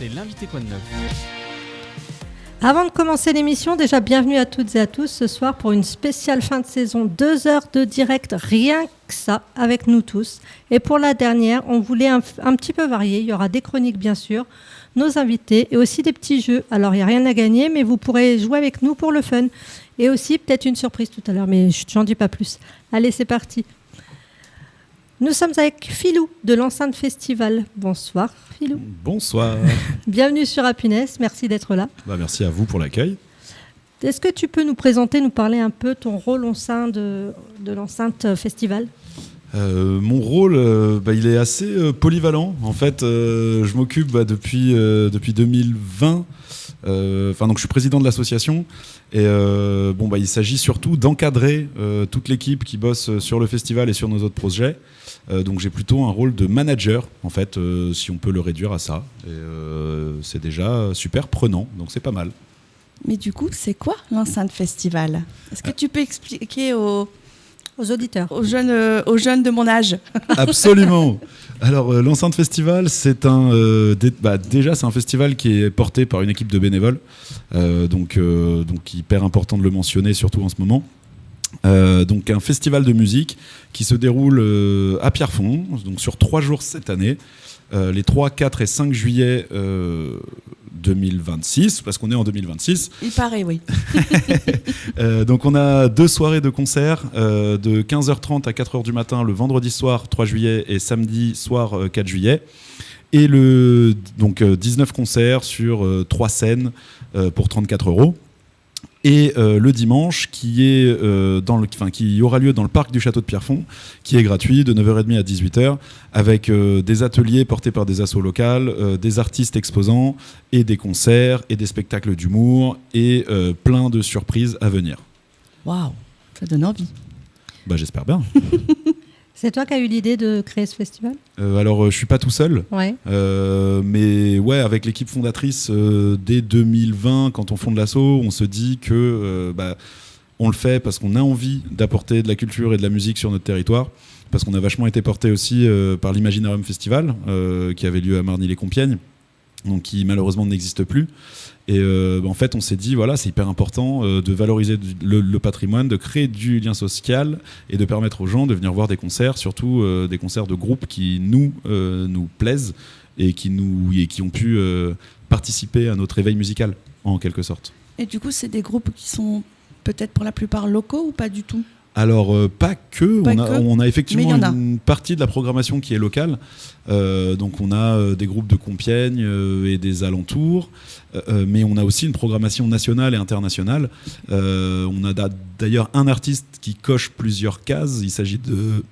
c'est l'invité quoi de neuf. Avant de commencer l'émission, déjà bienvenue à toutes et à tous ce soir pour une spéciale fin de saison, 2 heures de direct, rien que ça, avec nous tous. Et pour la dernière, on voulait un petit peu varier, il y aura des chroniques bien sûr, nos invités et aussi des petits jeux. Alors il n'y a rien à gagner, mais vous pourrez jouer avec nous pour le fun. Et aussi peut-être une surprise tout à l'heure, mais j'en dis pas plus. Allez, c'est parti. Nous sommes avec Philou de l'Enceinte Festival. Bonsoir Philou. Bonsoir. Bienvenue sur Happiness, merci d'être là. Merci à vous pour l'accueil. Est-ce que tu peux nous présenter, nous parler un peu ton rôle au sein de l'Enceinte Festival ? Mon rôle, il est assez polyvalent. En fait, je m'occupe depuis 2020. Donc je suis président de l'association et il s'agit surtout d'encadrer toute l'équipe qui bosse sur le festival et sur nos autres projets. Donc j'ai plutôt un rôle de manager en fait, si on peut le réduire à ça. Et c'est déjà super prenant, donc c'est pas mal. Mais du coup, c'est quoi l'Enceinte Festival ? Est-ce que tu peux expliquer aux auditeurs, aux jeunes de mon âge ? Absolument. Alors l'Enceinte Festival, c'est déjà c'est un festival qui est porté par une équipe de bénévoles, donc hyper important de le mentionner, surtout en ce moment. Donc un festival de musique qui se déroule à Pierrefonds, donc sur 3 jours cette année, les 3, 4 et 5 juillet 2026, parce qu'on est en 2026. Il paraît, oui. Donc on a 2 soirées de concert de 15h30 à 4h du matin le vendredi soir 3 juillet et samedi soir 4 juillet. Et 19 concerts sur 3 scènes pour 34 €. Et le dimanche, qui aura lieu dans le parc du château de Pierrefonds, qui est gratuit de 9h30 à 18h, avec des ateliers portés par des assos locales, des artistes exposants, et des concerts, et des spectacles d'humour, et plein de surprises à venir. Waouh, ça donne envie. J'espère bien. C'est toi qui as eu l'idée de créer ce festival ? Alors, je suis pas tout seul, ouais. Mais ouais, avec l'équipe fondatrice, dès 2020, quand on fonde l'asso, on se dit que on le fait parce qu'on a envie d'apporter de la culture et de la musique sur notre territoire, parce qu'on a vachement été porté aussi par l'Imaginarium Festival, qui avait lieu à Marny-les-Compiègnes, donc qui malheureusement n'existe plus. Et en fait, on s'est dit, voilà, c'est hyper important de valoriser le patrimoine, de créer du lien social et de permettre aux gens de venir voir des concerts, surtout des concerts de groupes qui nous plaisent et qui ont pu participer à notre éveil musical, en quelque sorte. Et du coup, c'est des groupes qui sont peut-être pour la plupart locaux ou pas du tout ? Alors, pas que. On a effectivement une partie de la programmation qui est locale. Donc, on a des groupes de Compiègne et des alentours. Mais on a aussi une programmation nationale et internationale. On a d'ailleurs un artiste qui coche plusieurs cases. Il s'agit de...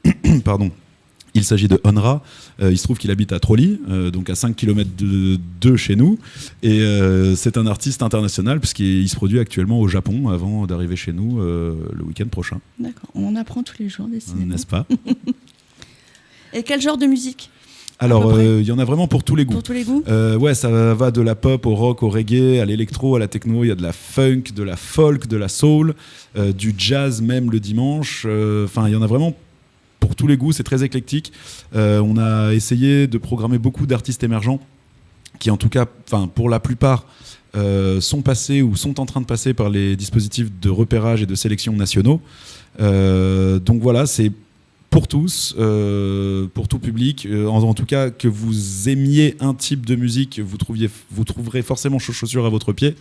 Il s'agit de Honra. Il se trouve qu'il habite à Trolly, donc à 5 km de chez nous. Et c'est un artiste international puisqu'il se produit actuellement au Japon avant d'arriver chez nous le week-end prochain. D'accord, on en apprend tous les jours, décidément. N'est-ce pas ? Et quel genre de musique ? Alors, il y en a vraiment pour tous les goûts. Pour tous les goûts ? Ouais, ça va de la pop au rock, au reggae, à l'électro, à la techno. Il y a de la funk, de la folk, de la soul, du jazz même le dimanche. Il y en a vraiment pour tous les goûts, c'est très éclectique. On a essayé de programmer beaucoup d'artistes émergents qui, en tout cas, pour la plupart, sont passés ou sont en train de passer par les dispositifs de repérage et de sélection nationaux. Donc voilà, c'est pour tous, pour tout public. En tout cas, que vous aimiez un type de musique, vous trouverez forcément chaussures à votre pied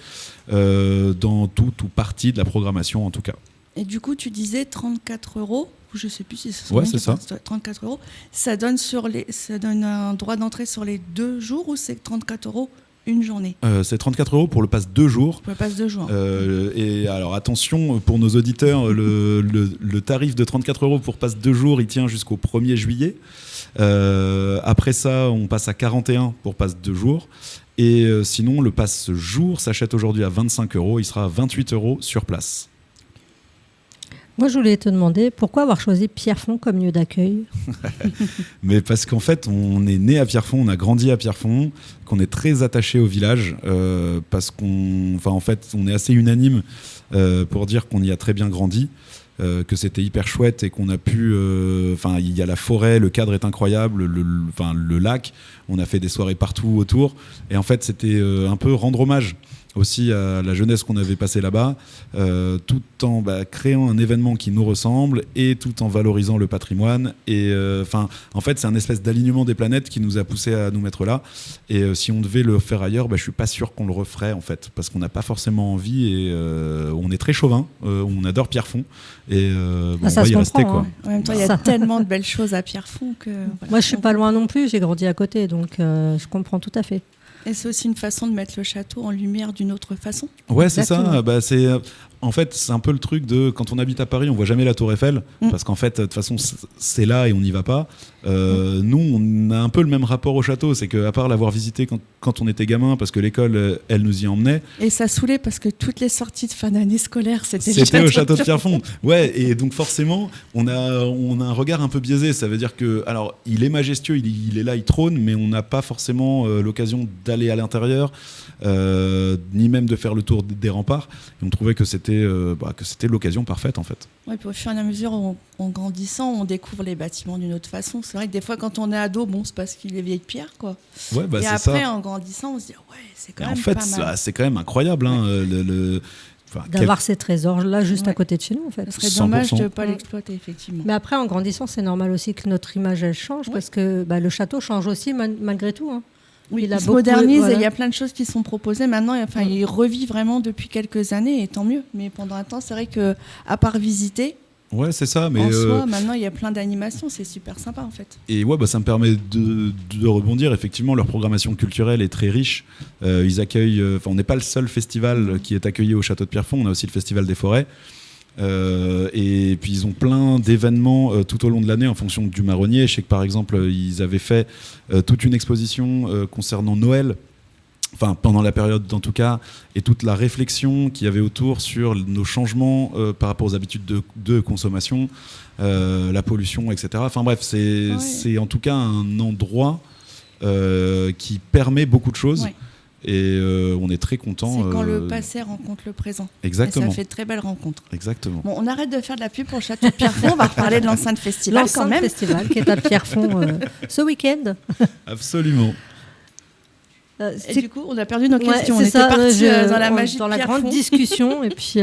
dans tout ou partie de la programmation, en tout cas. Et du coup, tu disais 34 €, je ne sais plus si c'est ouais, c'est ça. 34 €. Ça donne un droit d'entrée sur les 2 jours ou c'est 34 € une journée ? C'est 34 € pour le pass 2 jours. Pour le pass 2 jours. Et alors attention, pour nos auditeurs, le tarif de 34 € pour pass 2 jours, il tient jusqu'au 1er juillet. Après ça, on passe à 41 pour pass 2 jours. Et sinon, le pass jour s'achète aujourd'hui à 25 €. Il sera à 28 € sur place. Moi, je voulais te demander pourquoi avoir choisi Pierrefonds comme lieu d'accueil. Mais parce qu'en fait, on est né à Pierrefonds, on a grandi à Pierrefonds, qu'on est très attaché au village, parce on est assez unanime pour dire qu'on y a très bien grandi. que c'était hyper chouette et qu'on a pu... Enfin, il y a la forêt, le cadre est incroyable, le lac, on a fait des soirées partout autour. Et en fait, c'était un peu rendre hommage aussi à la jeunesse qu'on avait passée là-bas, tout en créant un événement qui nous ressemble et tout en valorisant le patrimoine. Et en fait, c'est un espèce d'alignement des planètes qui nous a poussé à nous mettre là. Et si on devait le faire ailleurs, je suis pas sûr qu'on le referait en fait, parce qu'on n'a pas forcément envie et on est très chauvin. On adore Pierrefonds et on va y rester quoi. En même temps, il y a tellement de belles choses à Pierrefonds que. Voilà. Moi, je suis pas loin non plus. J'ai grandi à côté, donc je comprends tout à fait. Et c'est aussi une façon de mettre le château en lumière d'une autre façon. Ouais, c'est ça. En fait, c'est un peu le truc de quand on habite à Paris, on voit jamais la Tour Eiffel parce qu'en fait, de toute façon, c'est là et on n'y va pas. Nous, on a un peu le même rapport au château, c'est qu'à part l'avoir visité quand on était gamin, parce que l'école, elle nous y emmenait. Et ça saoulait parce que toutes les sorties de fin d'année scolaire, c'était au château de Pierrefonds. Ouais, et donc forcément, on a un regard un peu biaisé. Ça veut dire que, alors, il est majestueux, il est là, il trône, mais on n'a pas forcément l'occasion d'aller à l'intérieur, ni même de faire le tour des remparts. Et on trouvait que c'était l'occasion parfaite en fait. Ouais, puis au fur et à mesure, en grandissant, on découvre les bâtiments d'une autre façon. C'est vrai que des fois, quand on est ado, c'est parce qu'il est vieille pierre, quoi. Ouais, et c'est après, ça. En grandissant, on se dit c'est quand même en fait, pas mal. C'est quand même incroyable. Hein, d'avoir ces trésors-là juste à côté de chez nous, en fait. Ce serait dommage de ne pas l'exploiter, effectivement. Mais après, en grandissant, c'est normal aussi que notre image, elle change, parce que le château change aussi malgré tout. Hein. Oui, il se modernise et il y a plein de choses qui sont proposées maintenant. Il revit vraiment depuis quelques années et tant mieux. Mais pendant un temps, c'est vrai qu'à part visiter, ouais, c'est ça. Mais en soi, maintenant, il y a plein d'animations. C'est super sympa, en fait. Et ça me permet de rebondir. Effectivement, leur programmation culturelle est très riche. Ils accueillent... on n'est pas le seul festival qui est accueilli au Château de Pierrefonds. On a aussi le Festival des Forêts. Et puis ils ont plein d'événements tout au long de l'année en fonction du marronnier. Je sais que par exemple ils avaient fait toute une exposition concernant Noël, enfin pendant la période en tout cas, et toute la réflexion qu'il y avait autour sur nos changements par rapport aux habitudes de consommation, la pollution, etc. Enfin bref, c'est en tout cas un endroit qui permet beaucoup de choses. Ouais. Et on est très content. C'est quand le passé rencontre le présent. Exactement. Et ça fait de très belles rencontres. Exactement. Bon, on arrête de faire de la pub pour le Château de Pierrefonds. On va reparler de l'enceinte festival quand même. L'enceinte festival qui est à Pierrefonds ce week-end. Absolument. Et du coup, on a perdu nos questions. On était parti dans la magie dans de la grande discussion. Et puis,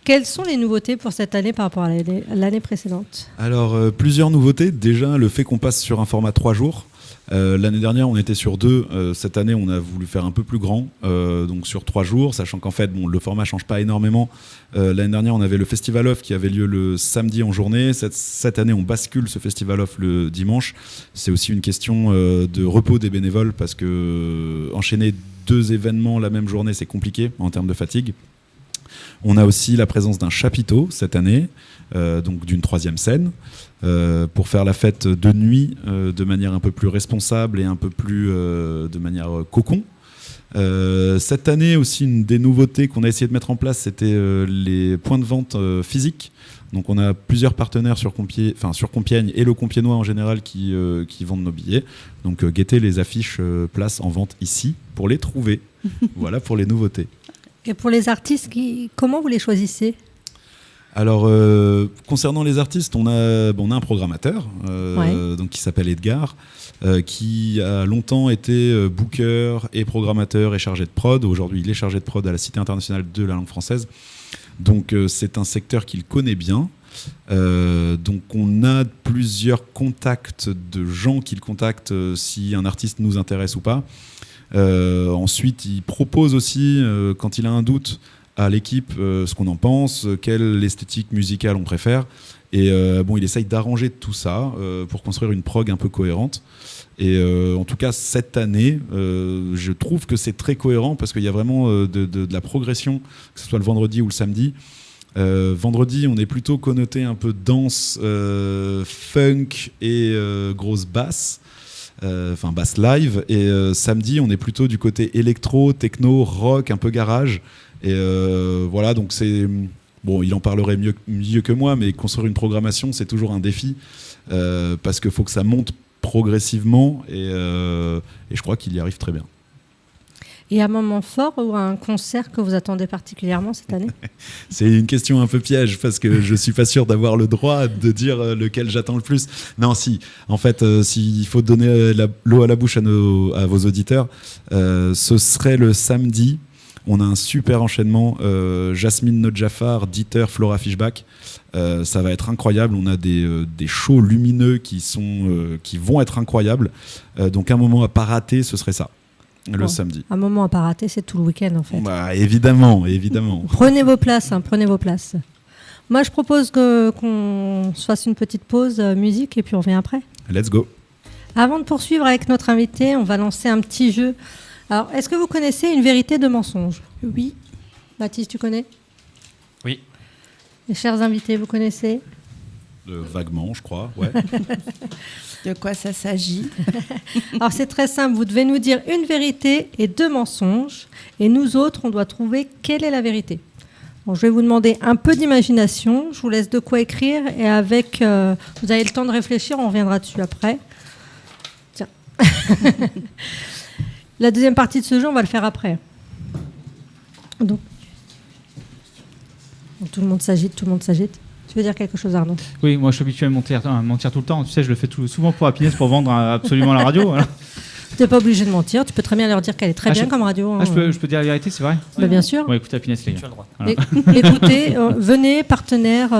quelles sont les nouveautés pour cette année par rapport à l'année précédente ? Alors, plusieurs nouveautés. Déjà, le fait qu'on passe sur un format 3 jours. L'année dernière, on était sur 2. Cette année, on a voulu faire un peu plus grand, donc sur 3 jours, sachant qu'en fait, le format change pas énormément. L'année dernière, on avait le Festival Off qui avait lieu le samedi en journée. Cette année, on bascule ce Festival Off le dimanche. C'est aussi une question de repos des bénévoles parce que enchaîner 2 événements la même journée, c'est compliqué en termes de fatigue. On a aussi la présence d'un chapiteau cette année, donc d'une 3e scène, pour faire la fête de nuit de manière un peu plus responsable et un peu plus de manière cocon. Cette année aussi, une des nouveautés qu'on a essayé de mettre en place, c'était les points de vente physiques. Donc on a plusieurs partenaires sur Compiègne et le Compiègnois en général qui vendent nos billets. Donc guettez les affiches place en vente ici pour les trouver. Voilà pour les nouveautés. Et pour les artistes, comment vous les choisissez ? Alors, concernant les artistes, on a un programmateur donc, qui s'appelle Edgar, qui a longtemps été booker et programmateur et chargé de prod. Aujourd'hui, il est chargé de prod à la Cité internationale de la langue française. Donc, c'est un secteur qu'il connaît bien. Donc, on a plusieurs contacts de gens qu'il contacte si un artiste nous intéresse ou pas. Ensuite, il propose aussi, quand il a un doute, à l'équipe ce qu'on en pense, quelle esthétique musicale on préfère. Et il essaye d'arranger tout ça pour construire une prog un peu cohérente. Et en tout cas, cette année, je trouve que c'est très cohérent parce qu'il y a vraiment de la progression, que ce soit le vendredi ou le samedi. Vendredi, on est plutôt connoté un peu danse, funk et grosse basse. Basse live, et samedi on est plutôt du côté électro, techno, rock, un peu garage, et voilà, donc c'est bon, il en parlerait mieux que moi, mais construire une programmation c'est toujours un défi parce qu'il faut que ça monte progressivement, et je crois qu'il y arrive très bien. Et un moment fort ou un concert que vous attendez particulièrement cette année? C'est une question un peu piège parce que je suis pas sûr d'avoir le droit de dire lequel j'attends le plus. Non, si. En fait, s'il faut donner l'eau à la bouche à vos auditeurs, ce serait le samedi. On a un super enchaînement. Jasmine Nodjafar, Dieter, Flora Fischbach. Ça va être incroyable. On a des shows lumineux qui vont être incroyables. Donc un moment à pas rater, ce serait ça. Le samedi. Un moment à pas rater, c'est tout le week-end en fait. Bah, évidemment. Prenez vos places, prenez vos places. Moi, je propose qu'on se fasse une petite pause musique et puis on revient après. Let's go. Avant de poursuivre avec notre invité, on va lancer un petit jeu. Alors, est-ce que vous connaissez une vérité de mensonge? Oui. Baptiste, tu connais? Oui. Les chers invités, vous connaissez? Vaguement, je crois. Ouais. De quoi ça s'agit? Alors c'est très simple, vous devez nous dire une vérité et 2 mensonges, et nous autres, on doit trouver quelle est la vérité. Bon, je vais vous demander un peu d'imagination, je vous laisse de quoi écrire, et avec, vous avez le temps de réfléchir, on reviendra dessus après. Tiens. La deuxième partie de ce jeu, on va le faire après. Donc tout le monde s'agite, Tu veux dire quelque chose, Arnaud? Oui, moi je suis habitué à mentir tout le temps. Tu sais, je le fais souvent pour Happiness pour vendre absolument la radio. Voilà. Tu n'es pas obligé de mentir, tu peux très bien leur dire qu'elle est très bien comme radio. Ah, je peux dire la vérité, c'est vrai? Bah, bien sûr. Bon, écoutez, Happiness, les gars. Tu as le droit. Voilà. Écoutez, venez, partenaires,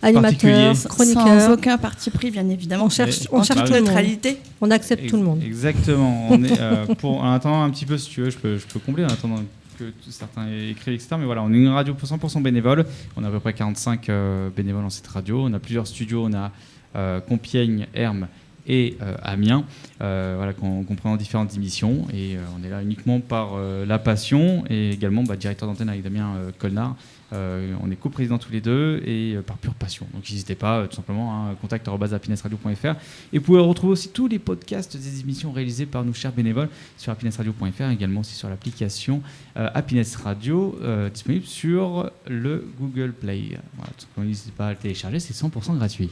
animateurs, chroniqueurs. Sans aucun parti pris, bien évidemment. On cherche toute tout le monde. neutralité. On accepte tout le monde. Exactement. On est, en attendant un petit peu, si tu veux, je peux combler en attendant que certains écrivent, etc. Mais voilà, on est une radio 100% bénévole. On a à peu près 45 bénévoles dans cette radio. On a plusieurs studios. On a Compiègne, Hermes et Amiens, voilà, qu'on prend dans différentes émissions. Et on est là uniquement par la passion et également directeur d'antenne avec Damien Colnard. On est coprésidents tous les deux et par pure passion. Donc n'hésitez pas, tout simplement, contact@happinessradio.fr. Et vous pouvez retrouver aussi tous les podcasts des émissions réalisées par nos chers bénévoles sur happinessradio.fr, également aussi sur l'application Happiness Radio, disponible sur le Google Play. Voilà, tout simplement, n'hésitez pas à le télécharger, c'est 100% gratuit.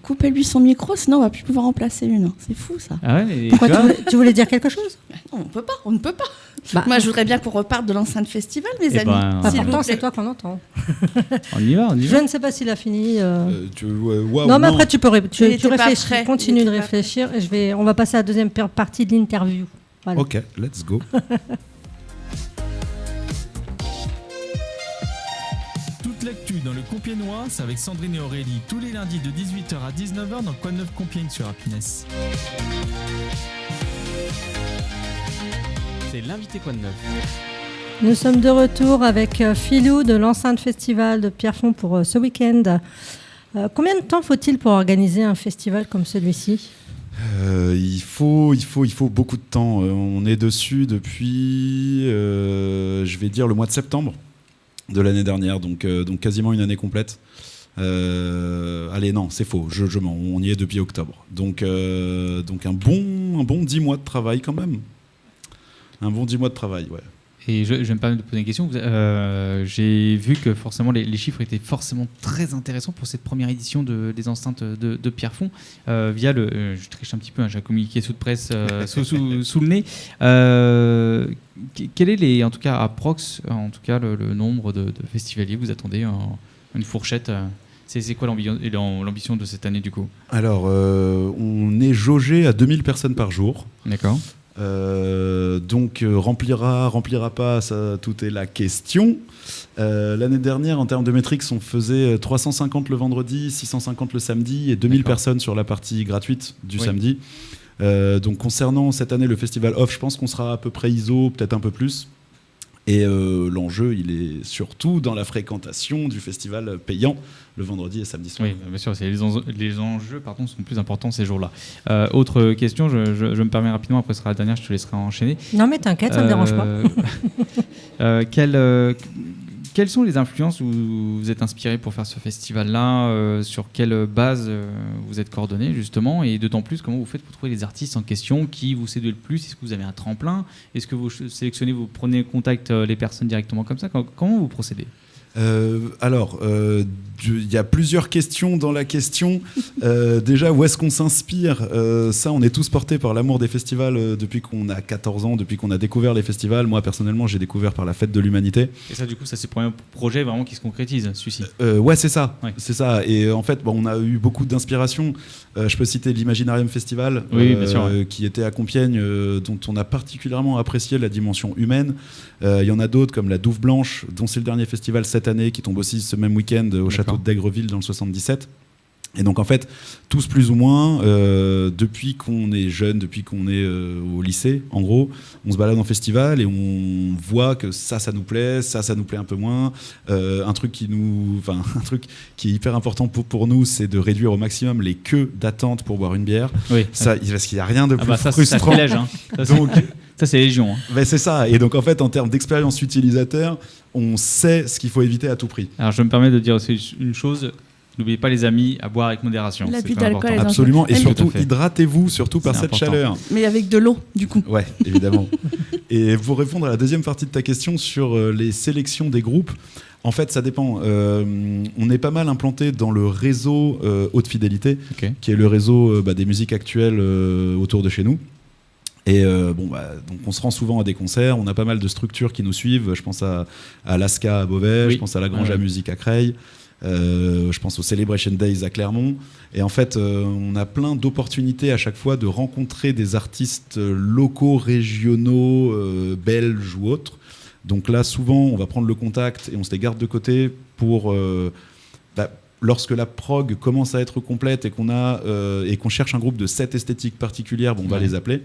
Coupez-lui son micro, sinon on va plus pouvoir en placer une. C'est fou ça. Ah ouais, Pourquoi tu voulais dire quelque chose? Non, on ne peut pas. Moi, je voudrais bien qu'on reparte de l'enceinte festival, mes amis. Pourtant, c'est toi qu'on entend. On y va. Je ne sais pas s'il a fini. Wow, non, mais après, tu réfléchis. Prêt. Continue de réfléchir. Et on va passer à la deuxième partie de l'interview. Voilà. Ok, let's go. Toute l'actu dans le Compiègnois, c'est avec Sandrine et Aurélie tous les lundis de 18h à 19h dans Quoi de Neuf Compiègne sur Happiness. C'est l'invité Quoi de Neuf. Nous sommes de retour avec Philou de l'enceinte festival de Pierrefonds pour ce week-end. Combien de temps faut-il pour organiser un festival comme celui-ci ? Il faut beaucoup de temps. On est dessus depuis, je vais dire, le mois de septembre de l'année dernière, donc quasiment une année complète. Allez, non, c'est faux, je mens, on y est depuis octobre. Donc un bon 10 mois de travail quand même. Un bon 10 mois de travail, ouais. Et je vais me permettre de poser une question. J'ai vu que forcément les chiffres étaient forcément très intéressants pour cette première édition des enceintes de Pierrefonds via le. Je triche un petit peu, j'ai un communiqué sous de presse sous le nez. Quel est en tout cas approx, le nombre de festivaliers vous attendez, une fourchette? C'est quoi l'ambition de cette année du coup? Alors, on est jaugé à 2000 personnes par jour. D'accord. Donc remplira pas, ça, tout est la question. L'année dernière, en termes de métriques, on faisait 350 le vendredi, 650 le samedi et 2000 personnes sur la partie gratuite du samedi. Donc concernant cette année le festival off, je pense qu'on sera à peu près ISO, peut-être un peu plus. Et l'enjeu, il est surtout dans la fréquentation du festival payant le vendredi et samedi soir. Oui, bien sûr, les enjeux sont plus importants ces jours-là. Autre question, je me permets rapidement, après ce sera la dernière, je te laisserai enchaîner. Non mais t'inquiète, ça ne me dérange pas. Quelles sont les influences où vous êtes inspiré pour faire ce festival-là, sur quelle base vous êtes coordonné justement, et d'autant plus comment vous faites pour trouver les artistes en question qui vous séduisent le plus? Est-ce que vous avez un tremplin? Est-ce que vous sélectionnez, vous prenez contact les personnes directement comme ça? Comment vous procédez? Alors, il y a plusieurs questions dans la question. Déjà, où est-ce qu'on s'inspire ? Ça, on est tous portés par l'amour des festivals depuis qu'on a 14 ans, depuis qu'on a découvert les festivals. Moi, personnellement, j'ai découvert par la Fête de l'Humanité. Et ça, du coup, ça c'est le premier projet vraiment qui se concrétise, celui-ci. Ouais, c'est ça. Ouais. C'est ça. Et en fait, on a eu beaucoup d'inspiration. Je peux citer l'Imaginarium Festival, oui, bien sûr, ouais. qui était à Compiègne, dont on a particulièrement apprécié la dimension humaine. Il y en a d'autres, comme la Douve Blanche, dont c'est le dernier festival cette année, qui tombe aussi ce même week-end au château d'Aigreville dans le 77. Et donc en fait, tous plus ou moins, depuis qu'on est jeune, depuis qu'on est au lycée, en gros, on se balade en festival et on voit que ça nous plaît, ça nous plaît un peu moins. Un truc qui est hyper important pour nous, c'est de réduire au maximum les queues d'attente pour boire une bière. Oui. Ça, parce qu'il n'y a rien de plus ça, frustrant. Ça privilège, hein. Ça, c'est légion. Hein. Ben c'est ça. Et donc en fait, en termes d'expérience utilisateur, on sait ce qu'il faut éviter à tout prix. Alors je me permets de dire aussi une chose. N'oubliez pas les amis à boire avec modération. L'abus d'alcool. Absolument. Et surtout, hydratez-vous, surtout par cette chaleur. Mais avec de l'eau, du coup. Ouais, évidemment. Et pour répondre à la deuxième partie de ta question sur les sélections des groupes, en fait, ça dépend. On est pas mal implanté dans le réseau Haute Fidélité, qui est le réseau des musiques actuelles autour de chez nous. Et donc on se rend souvent à des concerts, on a pas mal de structures qui nous suivent. Je pense à l'Asca à Beauvais, je pense à la Grange à Musique à Creil. Je pense aux Celebration Days à Clermont. Et en fait, on a plein d'opportunités à chaque fois de rencontrer des artistes locaux, régionaux, belges ou autres. Donc là, souvent, on va prendre le contact et on se les garde de côté pour... lorsque la prog commence à être complète et qu'on cherche un groupe de 7 esthétiques particulières, on va les appeler.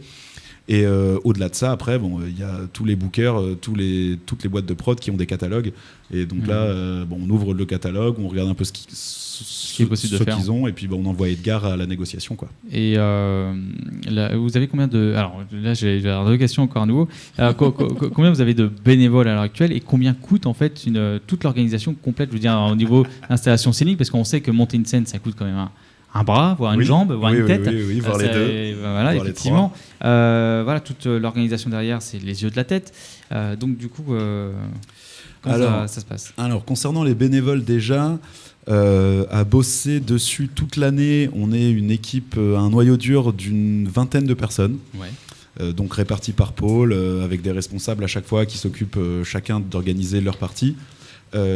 Et au-delà de ça, après, il y a tous les bookers, toutes les boîtes de prod qui ont des catalogues. Et donc là, on ouvre le catalogue, on regarde un peu ce qui est possible de faire. Qu'ils ont, et puis on envoie Edgar à la négociation, quoi. Et là, vous avez combien de... Alors là, j'ai deux questions encore à nouveau. Combien vous avez de bénévoles à l'heure actuelle et combien coûte en fait toute l'organisation complète, je veux dire, au niveau installation scénique, parce qu'on sait que monter une scène, ça coûte quand même un bras, voire une jambe, voire une tête. Oui, voire les deux. Voilà, voire effectivement. Voilà, toute l'organisation derrière, c'est les yeux de la tête. Donc du coup, comment ça se passe ? Alors, concernant les bénévoles déjà, à bosser dessus toute l'année, on est une équipe, un noyau dur d'une 20aine de personnes. Ouais. Donc répartis par pôle, avec des responsables à chaque fois qui s'occupent chacun d'organiser leur partie.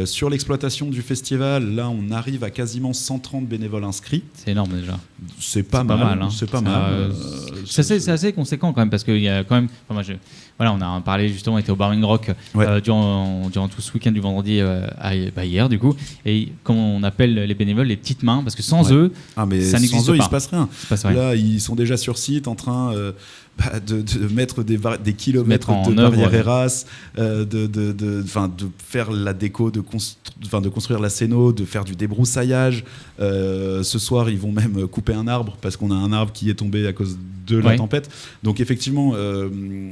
Sur l'exploitation du festival, là, on arrive à quasiment 130 bénévoles inscrits. C'est énorme déjà. C'est pas mal. Hein. C'est pas mal. C'est assez conséquent quand même, parce qu'il y a quand même. Voilà, on a parlé justement, on était au Barwing Rock durant tout ce week-end du vendredi hier du coup. Et comme on appelle les bénévoles les petites mains, parce que sans eux, ça n'existe pas. Sans eux, il se passe rien. Rien. Là, ils sont déjà sur site en train de mettre des kilomètres de barrières ERAS, de faire la déco, de construire la scéno, de faire du débroussaillage. Ce soir, ils vont même couper un arbre parce qu'on a un arbre qui est tombé à cause de la tempête. Donc effectivement,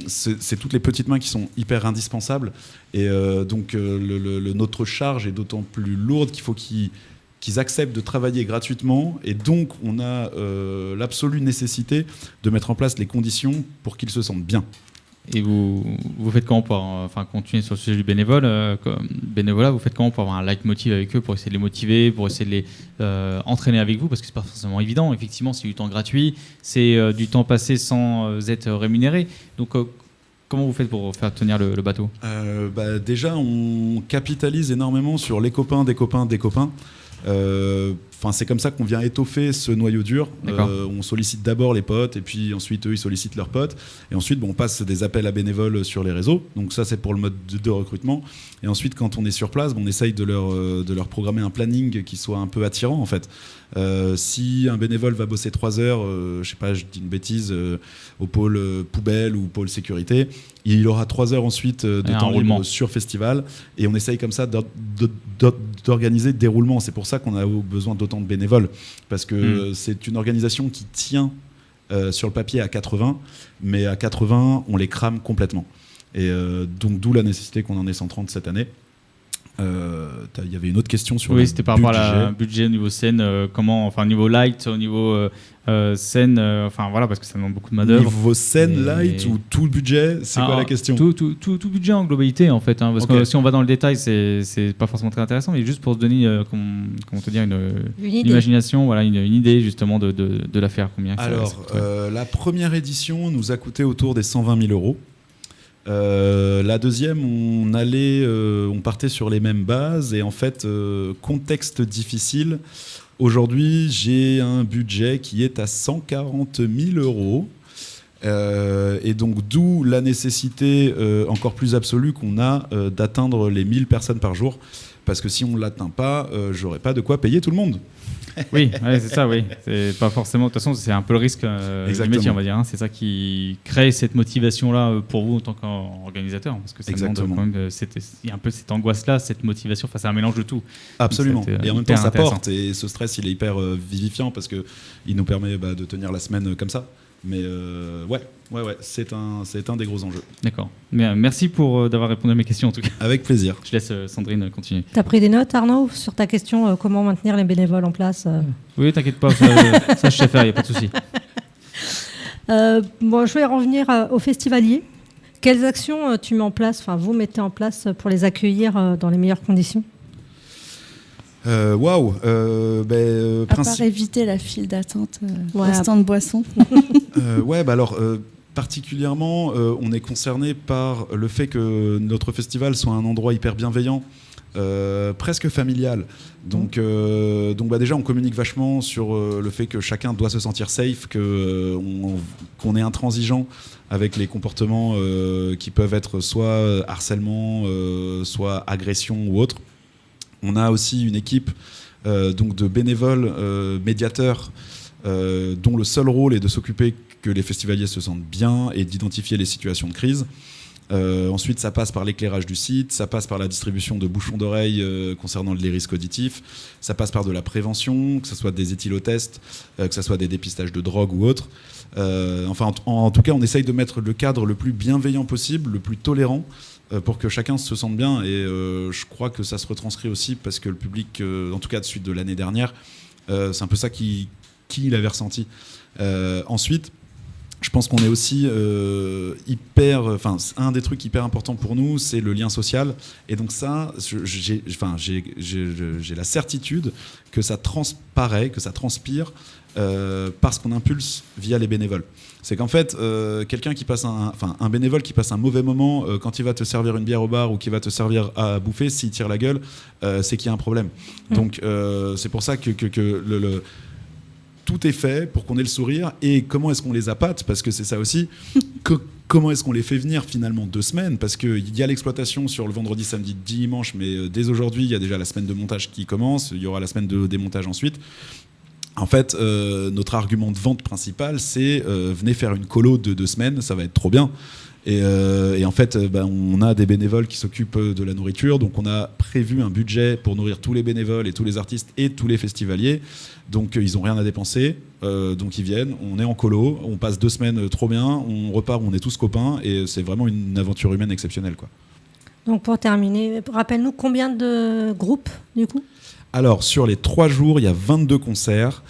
c'est toutes les petites mains qui sont hyper indispensables. Et donc notre charge est d'autant plus lourde qu'il faut qu'ils acceptent de travailler gratuitement, et donc on a l'absolue nécessité de mettre en place les conditions pour qu'ils se sentent bien. Et vous faites comment pour continuer sur le sujet du bénévolat, vous faites comment pour avoir un leitmotiv avec eux, pour essayer de les motiver, pour essayer de les entraîner avec vous, parce que c'est pas forcément évident. Effectivement, c'est du temps gratuit, c'est du temps passé sans être rémunéré. Donc comment vous faites pour faire tenir le bateau ? Déjà, on capitalise énormément sur les copains des copains des copains. C'est comme ça qu'on vient étoffer ce noyau dur. On sollicite d'abord les potes, et puis ensuite eux ils sollicitent leurs potes, et ensuite on passe des appels à bénévoles sur les réseaux. Donc ça, c'est pour le mode de recrutement. Et ensuite, quand on est sur place, on essaye de leur programmer un planning qui soit un peu attirant en fait. Si un bénévole va bosser 3 heures, je dis une bêtise, au pôle poubelle ou pôle sécurité, il aura 3 heures ensuite de temps libre sur festival, et on essaye comme ça d'organiser des déroulements. C'est pour ça qu'on a besoin d'autant de bénévoles, parce que c'est une organisation qui tient sur le papier à 80, mais à 80 on les crame complètement. Et donc d'où la nécessité qu'on en ait 130 cette année. Il y avait une autre question sur Oui, le c'était par rapport à la budget au niveau scène, au niveau light, au niveau scène, parce que ça demande beaucoup de main-d'œuvre. Niveau scène, light ou tout le budget, c'est quoi la question? Tout budget en globalité, en fait. Parce que si on va dans le détail, c'est pas forcément très intéressant, mais juste pour se donner une imagination, une idée justement de l'affaire. Combien Alors, la première édition nous a coûté autour des 120 000 euros. La deuxième, on partait sur les mêmes bases et en fait, contexte difficile. Aujourd'hui, j'ai un budget qui est à 140 000 euros. Et donc, d'où la nécessité encore plus absolue qu'on a d'atteindre les 1000 personnes par jour. Parce que si on ne l'atteint pas, j'aurais pas de quoi payer tout le monde. Oui, c'est ça, oui. C'est pas forcément. De toute façon, c'est un peu le risque du métier, on va dire. C'est ça qui crée cette motivation-là pour vous en tant qu'organisateur. Parce que ça demande quand même, il y a un peu cette angoisse-là, cette motivation. C'est un mélange de tout. Absolument. Et en même temps, ça porte. Et ce stress, il est hyper vivifiant parce qu'il nous permet de tenir la semaine comme ça. Mais c'est un des gros enjeux. D'accord. Merci d'avoir répondu à mes questions en tout cas. Avec plaisir. Je laisse Sandrine continuer. T'as pris des notes, Arnaud, sur ta question comment maintenir les bénévoles en place Oui, t'inquiète pas, ça je sais faire, il n'y a pas de souci. Je vais revenir aux festivaliers. Quelles actions tu mets en place, vous mettez en place pour les accueillir dans les meilleures conditions? À part éviter la file d'attente au stand de boissons. Particulièrement, on est concerné par le fait que notre festival soit un endroit hyper bienveillant, presque familial. Donc déjà, on communique vachement sur le fait que chacun doit se sentir safe, qu'on est intransigeant avec les comportements qui peuvent être soit harcèlement, soit agression ou autre. On a aussi une équipe de bénévoles médiateurs dont le seul rôle est de s'occuper que les festivaliers se sentent bien et d'identifier les situations de crise. Ensuite, ça passe par l'éclairage du site, ça passe par la distribution de bouchons d'oreilles concernant les risques auditifs, ça passe par de la prévention, que ce soit des éthylotests, que ce soit des dépistages de drogue ou autre. En tout cas, on essaye de mettre le cadre le plus bienveillant possible, le plus tolérant, pour que chacun se sente bien. Et je crois que ça se retranscrit aussi parce que le public, en tout cas de suite de l'année dernière, c'est un peu ça qu'il avait ressenti. Ensuite, je pense qu'on est aussi un des trucs hyper importants pour nous, c'est le lien social. Et donc ça, j'ai la certitude que ça transparaît, que ça transpire parce qu'on impulse via les bénévoles. C'est qu'en fait, quelqu'un qui passe un bénévole qui passe un mauvais moment quand il va te servir une bière au bar ou qui va te servir à bouffer, s'il tire la gueule, c'est qu'il y a un problème. Donc c'est pour ça que tout est fait pour qu'on ait le sourire. Et comment est-ce qu'on les appâte? Parce que c'est ça aussi. Comment est-ce qu'on les fait venir finalement 2 semaines? Parce qu'il y a l'exploitation sur le vendredi, samedi, dimanche, mais dès aujourd'hui, il y a déjà la semaine de montage qui commence. Il y aura la semaine de démontage ensuite. En fait, notre argument de vente principal, c'est venez faire une colo de 2 semaines, ça va être trop bien. Et en fait, on a des bénévoles qui s'occupent de la nourriture, donc on a prévu un budget pour nourrir tous les bénévoles et tous les artistes et tous les festivaliers. Donc ils n'ont rien à dépenser, donc ils viennent, on est en colo, on passe 2 semaines trop bien, on repart, on est tous copains et c'est vraiment une aventure humaine exceptionnelle, quoi. Donc pour terminer, rappelle-nous combien de groupes du coup? Alors sur les 3 jours, il y a 22 concerts.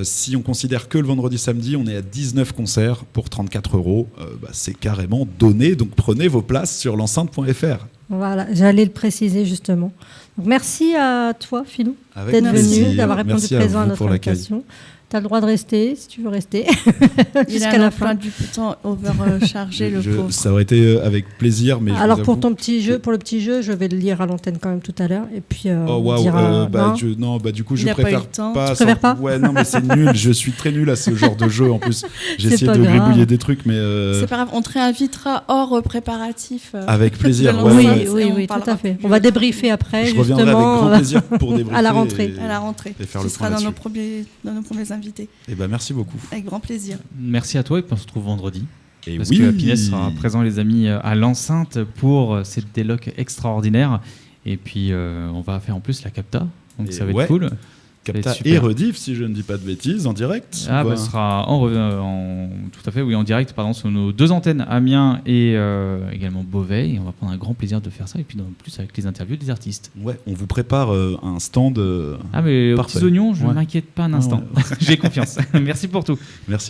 Si on considère que le vendredi samedi, on est à 19 concerts pour 34 €. C'est carrément donné, donc prenez vos places sur l'enceinte.fr. Voilà, j'allais le préciser justement. Donc, merci à toi, Philou, d'être venu, d'avoir répondu présent à notre invitation. Tu as le droit de rester, si tu veux rester, jusqu'à la fin. Du temps overchargé, le pauvre. Ça aurait été avec plaisir. Mais alors, pour le petit jeu, je vais le lire à l'antenne quand même tout à l'heure. Et puis, du coup, je préfère pas. Tu préfères pas? Ouais, non, mais c'est nul. Je suis très nul à ce genre de jeu. En plus, j'ai essayé de gribouiller des trucs, mais. C'est pas grave, on te réinvitera hors préparatif. Avec plaisir. Oui, tout à fait. On va débriefer après. Je reviendrai avec grand plaisir pour débriefer. À la rentrée. Et faire ce le sera point dans nos premiers invités. Merci beaucoup. Avec grand plaisir. Merci à toi et puis on se retrouve vendredi. Et parce que Pinès sera présent, les amis, à l'enceinte pour cette déloc extraordinaire. Et puis on va faire en plus la capta, donc ça va être cool. Capta et rediff, si je ne dis pas de bêtises, en direct. Ce sera tout à fait, oui, en direct, pardon, sur nos 2 antennes, Amiens et également Beauvais. Et on va prendre un grand plaisir de faire ça. Et puis, en plus, avec les interviews des artistes. Ouais, on vous prépare un stand. Mais aux parfait. petits oignons, je ne Ouais. m'inquiète pas un instant. J'ai confiance. Merci pour tout. Merci.